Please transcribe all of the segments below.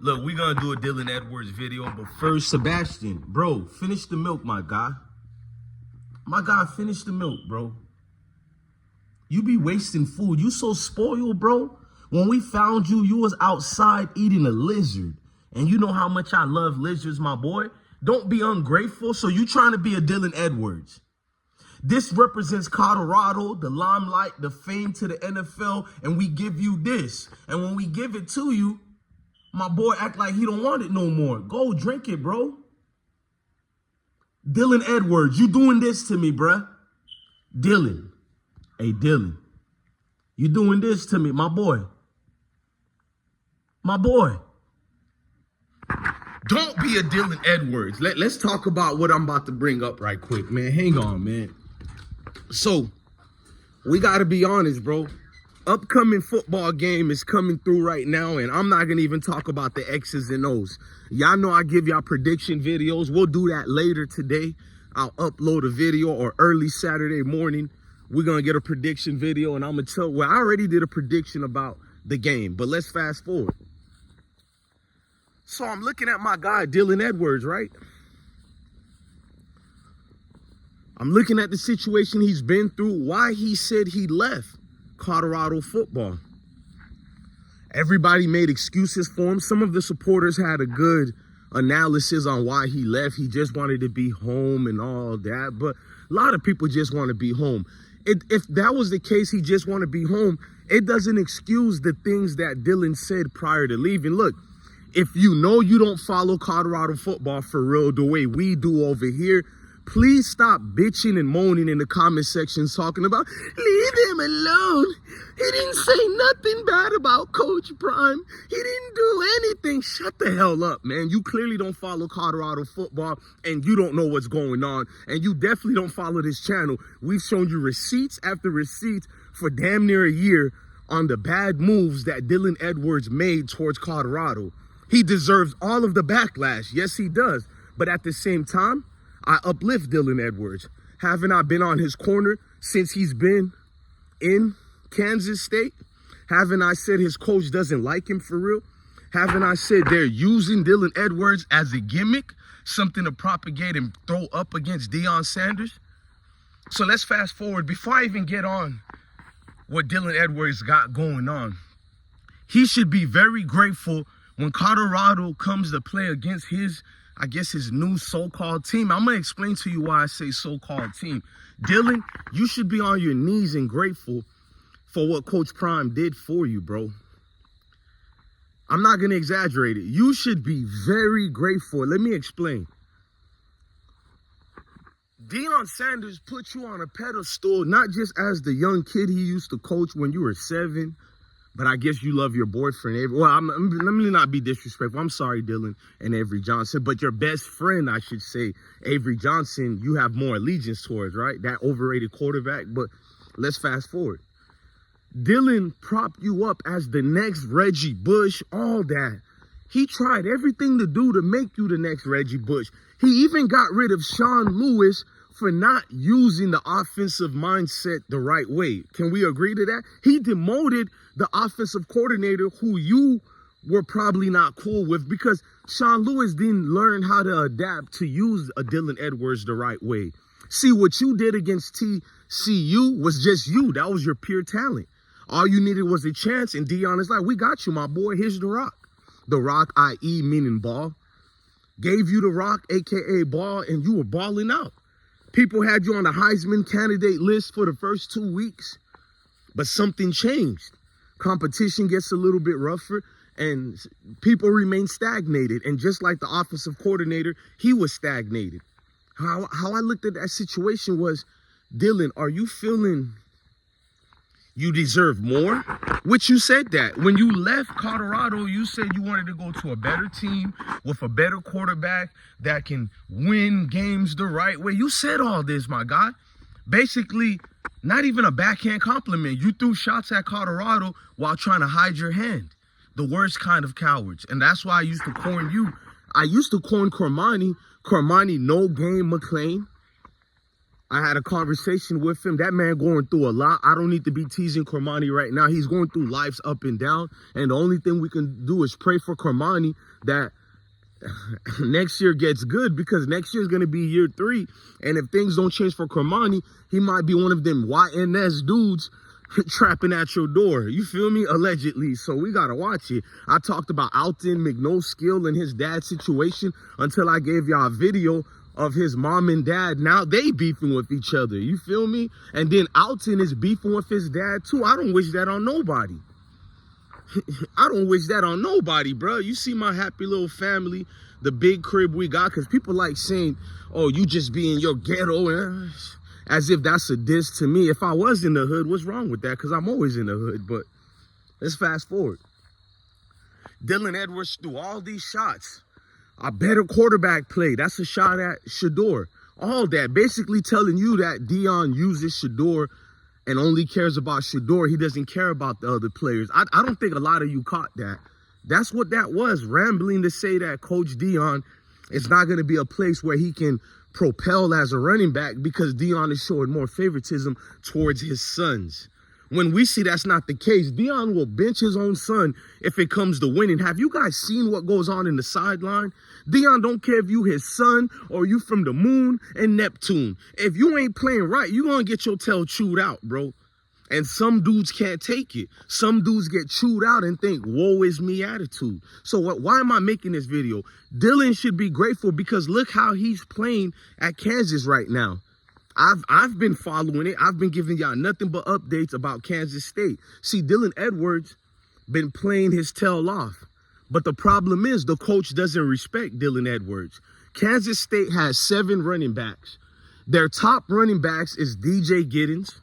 Look, we're going to do a Deion Edwards video, but first, Sebastian, bro, finish the milk, my guy. My guy, finish the milk, bro. You be wasting food. You so spoiled, bro. When we found you, you was outside eating a lizard. And you know how much I love lizards, my boy. Don't be ungrateful. So you trying to be a Deion Edwards. This represents Colorado, the limelight, the fame to the NFL, and we give you this. And when we give it to you, my boy act like he don't want it no more. Go drink it, bro. Deion Edwards, you doing this to me, bruh. Deion. Hey, Deion. You doing this to me, my boy. My boy. Don't be a Deion Edwards. Let's talk about what I'm about to bring up right quick, man. Hang on, man. So, we got to be honest, bro. Upcoming football game is coming through right now, and I'm not going to even talk about the X's and O's. Y'all know I give y'all prediction videos. We'll do that later today. I'll upload a video or early Saturday morning. We're going to get a prediction video, and I'm going to tell, well, I already did a prediction about the game, but let's fast forward. So I'm looking at my guy, Deion Edwards, right? I'm looking at the situation he's been through, why he said he left Colorado football. Everybody made excuses for him. Some of the supporters had a good analysis on why he left. He just wanted to be home and all that, but a lot of people just want to be home. If that was the case, he just want to be home, it doesn't excuse the things that Deion said prior to leaving. Look, if you know you don't follow Colorado football for real the way we do over here, please stop bitching and moaning in the comment sections talking about, leave him alone. He didn't say nothing bad about Coach Prime. He didn't do anything. Shut the hell up, man. You clearly don't follow Colorado football, and you don't know what's going on. And you definitely don't follow this channel. We've shown you receipts after receipts for damn near a year on the bad moves that Deion Edwards made towards Colorado. He deserves all of the backlash. Yes, he does. But at the same time, I uplift Deion Edwards. Haven't I been on his corner since he's been in Kansas State? Haven't I said his coach doesn't like him for real? Haven't I said they're using Deion Edwards as a gimmick, something to propagate and throw up against Deion Sanders? So let's fast forward. Before I even get on what Deion Edwards got going on, he should be very grateful when Colorado comes to play against his new so-called team. I'm going to explain to you why I say so-called team. Deion, you should be on your knees and grateful for what Coach Prime did for you, bro. I'm not going to exaggerate it. You should be very grateful. Let me explain. Deion Sanders put you on a pedestal, not just as the young kid he used to coach when you were 7, but I guess you love your boyfriend, Avery. Well, let me not be disrespectful. I'm sorry, Deion and Avery Johnson. But your best friend, I should say, Avery Johnson, you have more allegiance towards, right? That overrated quarterback. But let's fast forward. Deion propped you up as the next Reggie Bush, all that. He tried everything to do to make you the next Reggie Bush. He even got rid of Sean Lewis for not using the offensive mindset the right way. Can we agree to that? He demoted the offensive coordinator who you were probably not cool with because Sean Lewis didn't learn how to adapt to use a Deion Edwards the right way. See, what you did against TCU was just you. That was your pure talent. All you needed was a chance, and Deion is like, we got you, my boy. Here's the rock. The rock, i.e. meaning ball. Gave you the rock, a.k.a. ball, and you were balling out. People had you on the Heisman candidate list for the first 2 weeks, but something changed. Competition gets a little bit rougher, and people remain stagnated. And just like the offensive coordinator, he was stagnated. How I looked at that situation was, Deion, are you feeling you deserve more? Which you said that. When you left Colorado, you said you wanted to go to a better team with a better quarterback that can win games the right way. You said all this, my guy. Basically, not even a backhand compliment. You threw shots at Colorado while trying to hide your hand. The worst kind of cowards. And that's why I used to corn you. I used to corn Cormani, no game McClain. I had a conversation with him. That man going through a lot. I don't need to be teasing Cormani right now. He's going through life's up and down. And the only thing we can do is pray for Cormani that next year gets good, because next year is going to be year 3. And if things don't change for Cormani, he might be one of them YNS dudes trapping at your door. You feel me? Allegedly. So we got to watch it. I talked about Alton McNoskill and his dad's situation until I gave y'all a video of his mom and dad. Now they beefing with each other. You feel me? And then Alton is beefing with his dad too. I don't wish that on nobody. I don't wish that on nobody, bro. You see my happy little family, the big crib we got, because people like saying, oh, you just be in your ghetto, as if that's a diss to me. If I was in the hood, what's wrong with that? Because I'm always in the hood. But let's fast forward. Dylan Edwards threw all these shots. A better quarterback play. That's a shot at Shedeur. All that. Basically telling you that Deion uses Shedeur and only cares about Shedeur. He doesn't care about the other players. I don't think a lot of you caught that. That's what that was. Rambling to say that Coach Deion is not going to be a place where he can propel as a running back because Deion is showing more favoritism towards his sons. When we see that's not the case, Deion will bench his own son if it comes to winning. Have you guys seen what goes on in the sideline? Deion don't care if you his son or you from the moon and Neptune. If you ain't playing right, you gonna get your tail chewed out, bro. And some dudes can't take it. Some dudes get chewed out and think, woe is me attitude. So why am I making this video? Dylan should be grateful because look how he's playing at Kansas right now. I've been following it. I've been giving y'all nothing but updates about Kansas State. See, Dylan Edwards been playing his tail off. But the problem is the coach doesn't respect Dylan Edwards. Kansas State has 7 running backs. Their top running backs is DJ Giddens.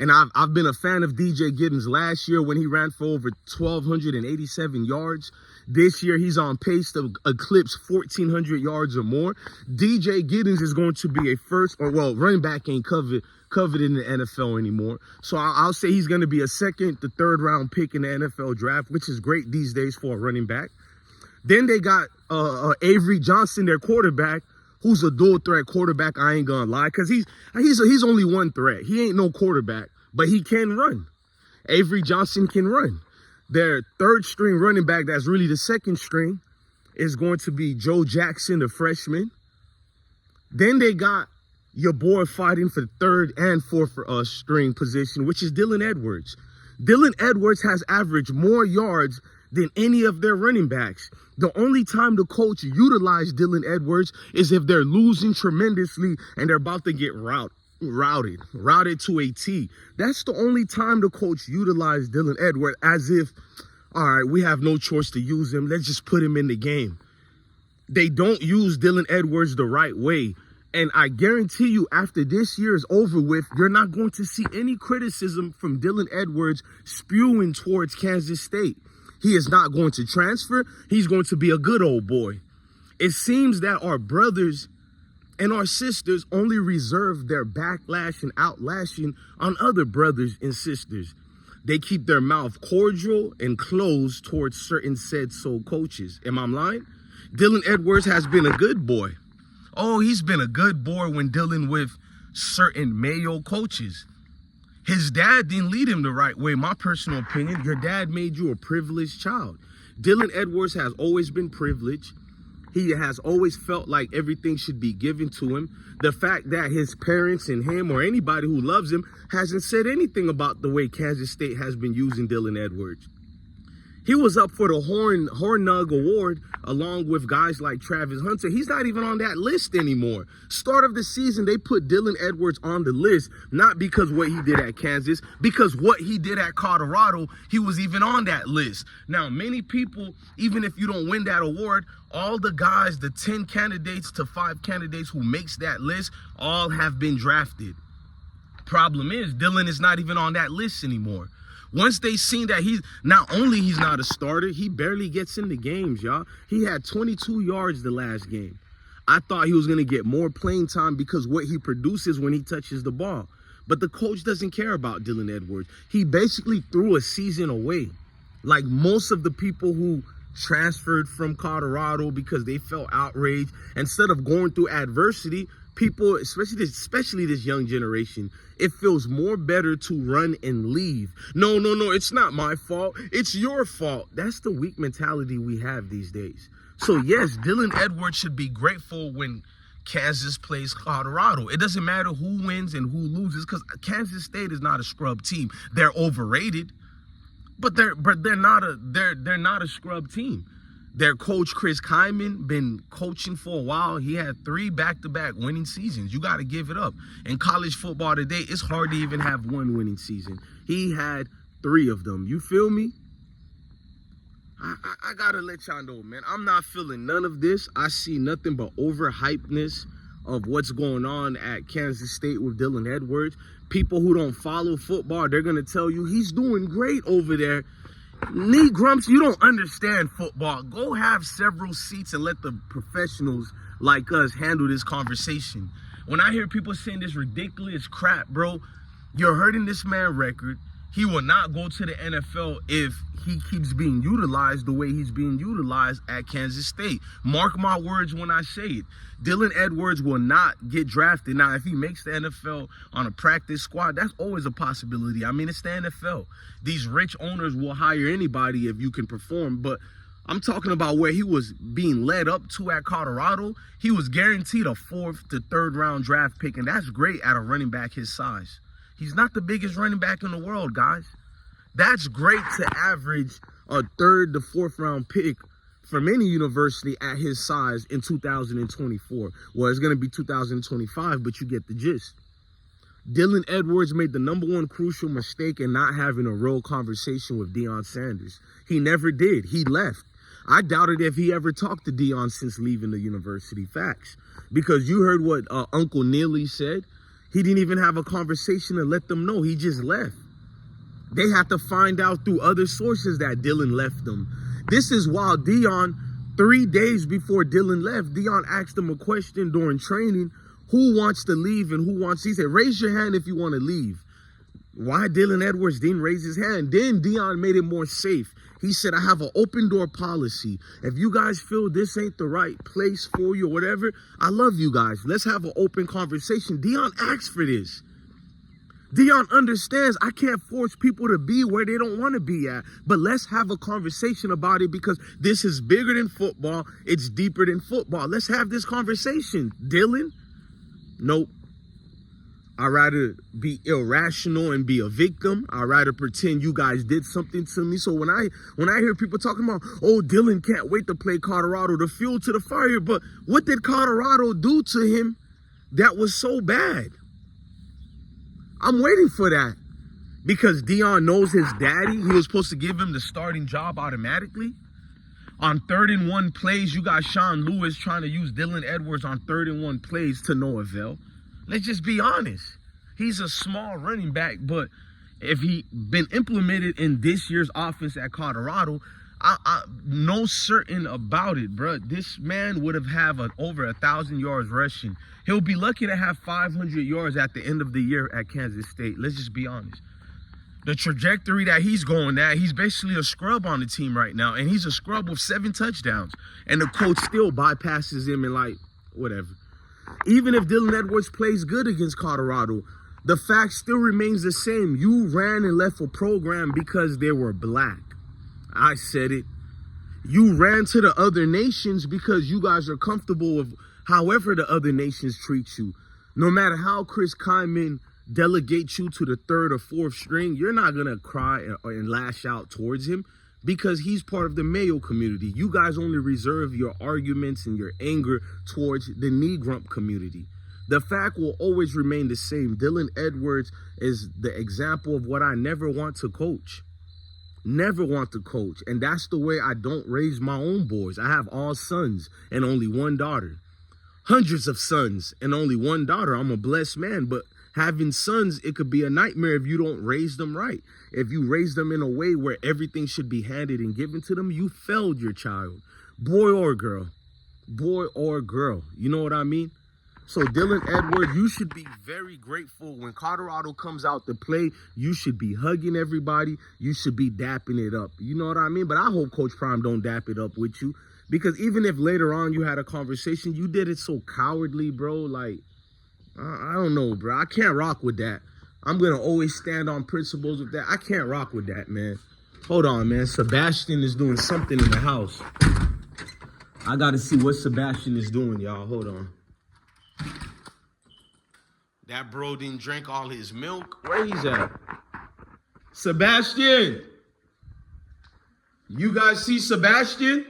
And I've been a fan of DJ Giddens last year when he ran for over 1,287 yards. This year, he's on pace to eclipse 1,400 yards or more. DJ Giddens is going to be a running back ain't covered in the NFL anymore. So I'll say he's going to be a 2nd to 3rd round pick in the NFL draft, which is great these days for a running back. Then they got Avery Johnson, their quarterback, who's a dual threat quarterback. I ain't gonna lie, because he's only one threat. He ain't no quarterback, but he can run. Avery Johnson can run. Their 3rd string running back, that's really the 2nd string, is going to be Joe Jackson, the freshman. Then they got your boy fighting for the 3rd and 4th string position, which is Dylan Edwards. Dylan Edwards has averaged more yards than any of their running backs. The only time the coach utilize Dylan Edwards is if they're losing tremendously and they're about to get routed to a T. That's the only time the coach utilized Dylan Edwards, as if, all right, we have no choice to use him. Let's just put him in the game. They don't use Dylan Edwards the right way. And I guarantee you, after this year is over with, you're not going to see any criticism from Dylan Edwards spewing towards Kansas State. He is not going to transfer. He's going to be a good old boy. It seems that our brothers and our sisters only reserve their backlash and outlashing on other brothers and sisters. They keep their mouth cordial and closed towards certain said so coaches. Am I lying? Dylan Edwards has been a good boy. Oh, he's been a good boy when dealing with certain Mayo coaches. His dad didn't lead him the right way, my personal opinion. Your dad made you a privileged child. Dylan Edwards has always been privileged. He has always felt like everything should be given to him. The fact that his parents and him or anybody who loves him hasn't said anything about the way Kansas State has been using Dylan Edwards. He was up for the Hornug Award along with guys like Travis Hunter. He's not even on that list anymore. Start of the season, they put Dylan Edwards on the list, not because what he did at Kansas, because what he did at Colorado, he was even on that list. Now, many people, even if you don't win that award, all the guys, the 10 candidates to 5 candidates who makes that list, all have been drafted. Problem is, Dylan is not even on that list anymore. Once they seen that he's not a starter, he barely gets in the games, y'all. He had 22 yards the last game. I thought he was going to get more playing time because what he produces when he touches the ball. But the coach doesn't care about Dylan Edwards. He basically threw a season away. Like most of the people who transferred from Colorado because they felt outraged. Instead of going through adversity, People, especially this young generation, it feels more better to run and leave. No, it's not my fault. It's your fault. That's the weak mentality we have these days. So yes, Dylan Edwards should be grateful when Kansas plays Colorado. It doesn't matter who wins and who loses, because Kansas State is not a scrub team. They're overrated, but they're not a scrub team. Their coach, Chris Kyman, been coaching for a while. He had 3 back-to-back winning seasons. You got to give it up. In college football today, it's hard to even have 1 winning season. He had 3 of them. You feel me? I got to let y'all know, man. I'm not feeling none of this. I see nothing but overhypeness of what's going on at Kansas State with Dylan Edwards. People who don't follow football, they're going to tell you he's doing great over there. Knee Grumps, you don't understand football. Go have several seats and let the professionals like us handle this conversation. When I hear people saying this ridiculous crap, bro, you're hurting this man's record. He will not go to the NFL if he keeps being utilized the way he's being utilized at Kansas State. Mark my words when I say it. Dylan Edwards will not get drafted. Now, if he makes the NFL on a practice squad, that's always a possibility. I mean, it's the NFL. These rich owners will hire anybody if you can perform. But I'm talking about where he was being led up to at Colorado. He was guaranteed a 4th to 3rd round draft pick, and that's great at a running back his size. He's not the biggest running back in the world, guys. That's great to average a 3rd to 4th round pick from any university at his size in 2024. Well, it's going to be 2025, but you get the gist. Dylan Edwards made the #1 crucial mistake in not having a real conversation with Deion Sanders. He never did. He left. I doubted if he ever talked to Deion since leaving the university. Facts. Because you heard what Uncle Neely said. He didn't even have a conversation to let them know. He just left. They had to find out through other sources that Dylan left them. This is why Deion, 3 days before Dylan left, Deion asked him a question during training. Who wants to leave and who wants? He said, raise your hand if you want to leave. Why Dylan Edwards didn't raise his hand? Then Deion made it more safe. He said, I have an open door policy. If you guys feel this ain't the right place for you or whatever, I love you guys. Let's have an open conversation. Deion asked for this. Deion understands I can't force people to be where they don't want to be at. But let's have a conversation about it because this is bigger than football. It's deeper than football. Let's have this conversation. Dylan? Nope. I'd rather be irrational and be a victim. I'd rather pretend you guys did something to me. So when I hear people talking about, oh, Dylan can't wait to play Colorado, the fuel to the fire. But what did Colorado do to him that was so bad? I'm waiting for that. Because Deion knows his daddy. He was supposed to give him the starting job automatically. On 3rd and 1 plays, you got Sean Lewis trying to use Dylan Edwards on 3rd and 1 plays to no avail. Let's just be honest. He's a small running back, but if he been implemented in this year's offense at Colorado, I no certain about it, bro. This man would have over 1,000 yards rushing. He'll be lucky to have 500 yards at the end of the year at Kansas State. Let's just be honest. The trajectory that he's going at, he's basically a scrub on the team right now, and he's a scrub with 7 touchdowns, and the coach still bypasses him and like, whatever. Even if Dylan Edwards plays good against Colorado, the fact still remains the same. You ran and left a program because they were black. I said it. You ran to the other nations because you guys are comfortable with however the other nations treat you. No matter how Chris Kyman delegates you to the 3rd or 4th string, you're not going to cry and lash out towards him because he's part of the Mayo community. You guys only reserve your arguments and your anger towards the knee grump community. The fact will always remain the same. Dylan Edwards is the example of what I never want to coach. Never want to coach. And that's the way I don't raise my own boys. I have all sons and only 1 daughter. Hundreds of sons and only 1 daughter. I'm a blessed man, but having sons, it could be a nightmare if you don't raise them right. If you raise them in a way where everything should be handed and given to them, you failed your child. Boy or girl. Boy or girl. You know what I mean? So Dylan Edwards, you should be very grateful when Colorado comes out to play. You should be hugging everybody. You should be dapping it up. You know what I mean? But I hope Coach Prime don't dap it up with you. Because even if later on you had a conversation, you did it so cowardly, bro. Like, I don't know, bro. I can't rock with that. I'm going to always stand on principles with that. I can't rock with that, man. Hold on, man. Sebastian is doing something in the house. I got to see what Sebastian is doing, y'all. Hold on. That bro didn't drink all his milk. Where he's at? Sebastian! You guys see Sebastian?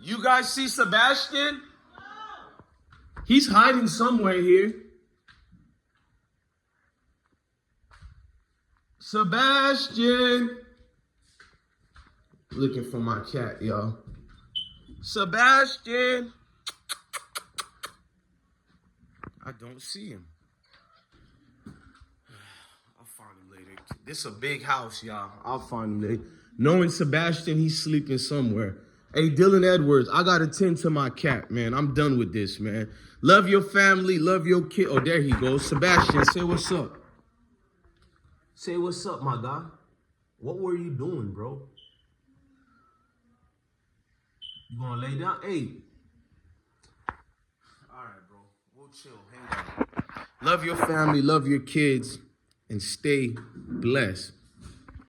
You guys see Sebastian? He's hiding somewhere here. Sebastian! Looking for my cat, y'all. Sebastian! I don't see him. I'll find him later. This is a big house, y'all. I'll find him later. Knowing Sebastian, he's sleeping somewhere. Hey, Dylan Edwards, I got to tend to my cat, man. I'm done with this, man. Love your family. Love your kid. Oh, there he goes. Sebastian, say what's up. Say what's up, my guy. What were you doing, bro? You gonna lay down? Hey. All right, bro. We'll chill. Hang on. Love your family. Love your kids. And stay blessed.